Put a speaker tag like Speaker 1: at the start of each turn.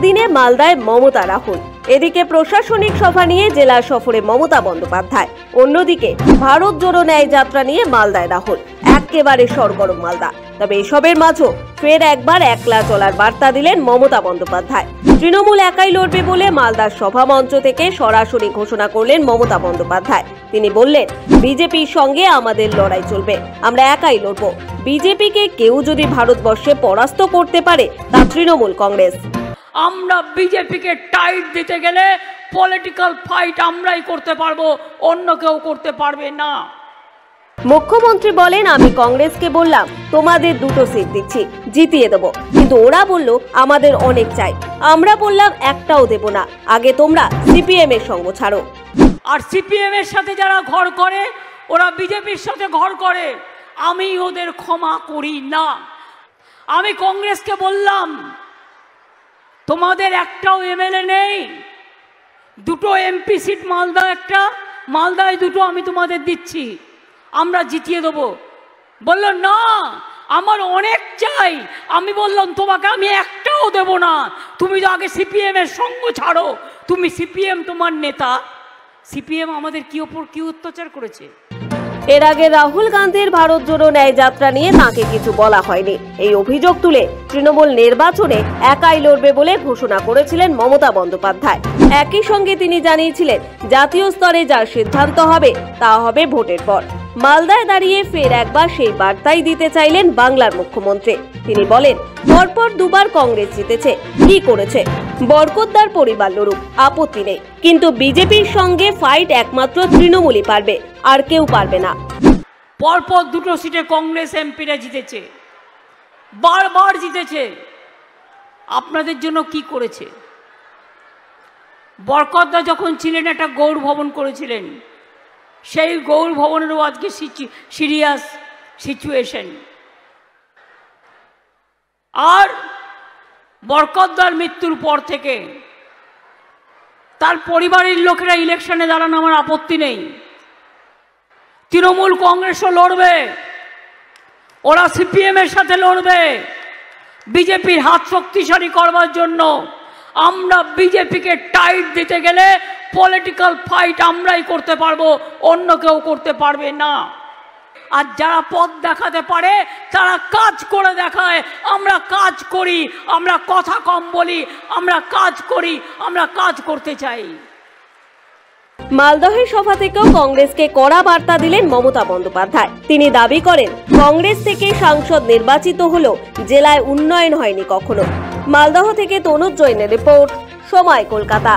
Speaker 1: একদিনে মালদায় মমতা রাহুল। এদিকে প্রশাসনিক সভা নিয়ে জেলা সফরে মমতা বন্দ্যোপাধ্যায়, অন্যদিকে ভারত জোড়ো ন্যায় যাত্রা নিয়ে মালদায় রাহুল। একেবারে সরগরম মালদা। তবে এসবের মাঝেও ফের একবার একলা চলার বার্তা দিলেন মমতা বন্দ্যোপাধ্যায়। তৃণমূল একাই লড়বে বলে মালদার সভা মঞ্চ থেকে সরাসরি ঘোষণা করলেন মমতা বন্দ্যোপাধ্যায়। তিনি বললেন, বিজেপির সঙ্গে আমাদের লড়াই চলবে, আমরা একাই লড়ব। বিজেপিকে কেউ যদি ভারতবর্ষে পরাস্ত করতে পারে তা তৃণমূল কংগ্রেস।
Speaker 2: আমরা বিজেপিকে টাইট দিতে গেলে পলিটিক্যাল ফাইট আমরাই করতে পারবো, অন্য কেউ করতে পারবে না।
Speaker 1: মুখ্যমন্ত্রী বলেন, আমি কংগ্রেসকে বললাম তোমাদের 2টো সিট দিচ্ছি, জিতিয়ে দেবো, কিন্তু ওরা বলল আমাদের অনেক চাই। আমরা বললাম একটাও দেব না, আগে তোমরা সিপিএম এর সঙ্গ ছাড়ো।
Speaker 2: আর সিপিএম এর সাথে যারা ঘর করে ওরা বিজেপির সাথে ঘর করে, আমি ওদের ক্ষমা করি না। আমি কংগ্রেসকে বললাম তোমাদের একটাও এমএলএ নেই, 2টো এমপি সিট মালদা একটা, মালদায় 2টো আমি তোমাদের দিচ্ছি, আমরা জিতিয়ে দেবো। বলল না, আমার অনেক চাই। আমি বললাম তোমাকে আমি একটাও দেব না, তুমি তো আগে সিপিএম এর সঙ্গ ছাড়ো। তুমি সিপিএম, তোমার নেতা সিপিএম আমাদের কি ওপর কি অত্যাচার করেছে।
Speaker 1: এর আগে রাহুল গান্ধীর ভারত জোড়ো ন্যায় যাত্রা নিয়ে তাকে কিছু বলা হয়নি। এই অভিযোগ তুলে তৃণমূল নির্বাচনে একাই লড়বে বলে ঘোষণা করেছিলেন মমতা বন্দ্যোপাধ্যায়। একই সঙ্গে তিনি জানিয়েছিলেন, জাতীয় স্তরে যা সিদ্ধান্ত হবে তা হবে ভোটের পর। মালদায় দাঁড়িয়ে ফের একবার সেই বার্তাই দিতে চাইলেন বাংলার মুখ্যমন্ত্রী। তিনি বলেন, পরপর 2বার কংগ্রেস জিতেছে, কি করেছে? বরকতদার পরিবার লড়ুক, আপত্তি নেই, কিন্তু বিজেপির সঙ্গে ফাইট একমাত্র তৃণমূলই পারবে, আর কেউ পারবে না।
Speaker 2: পরপর 2টো সিটে কংগ্রেস এমপিরা জিতেছে, বারবার জিতেছে। আপনাদের জন্য কি করেছে? বরকতদা যখন ছিলেন একটা গৌর ভবন করেছিলেন, সেই গৌর ভবনেরও আজকে সিরিয়াস সিচুয়েশন। আর বরকতদার মৃত্যুর পর থেকে তার পরিবারের লোকেরা ইলেকশনে দাঁড়ানো আমার আপত্তি নেই। তৃণমূল কংগ্রেসও লড়বে, ওরা সিপিএম এর সাথে লড়বে বিজেপির হাত শক্তিশালী করবার জন্য। আমরা বিজেপিকে টাইট দিতে গেলে পলিটিক্যাল ফাইট আমরাই করতে পারবো, অন্য কেউ করতে পারবে না। আর যারা পথ দেখাতে পারে তারা কাজ করে দেখায়। আমরা কাজ করি, আমরা কথা কম বলি, আমরা কাজ করি, আমরা কাজ করতে চাই।
Speaker 1: মালদহের সভা থেকেও কংগ্রেসকে কড়া বার্তা দিলেন মমতা বন্দ্যোপাধ্যায়। তিনি দাবি করেন, কংগ্রেস থেকে সাংসদ নির্বাচিত হলেও জেলায় উন্নয়ন হয়নি কখনো। মালদহ থেকে তনুজ জৈনের রিপোর্ট, সময় কলকাতা।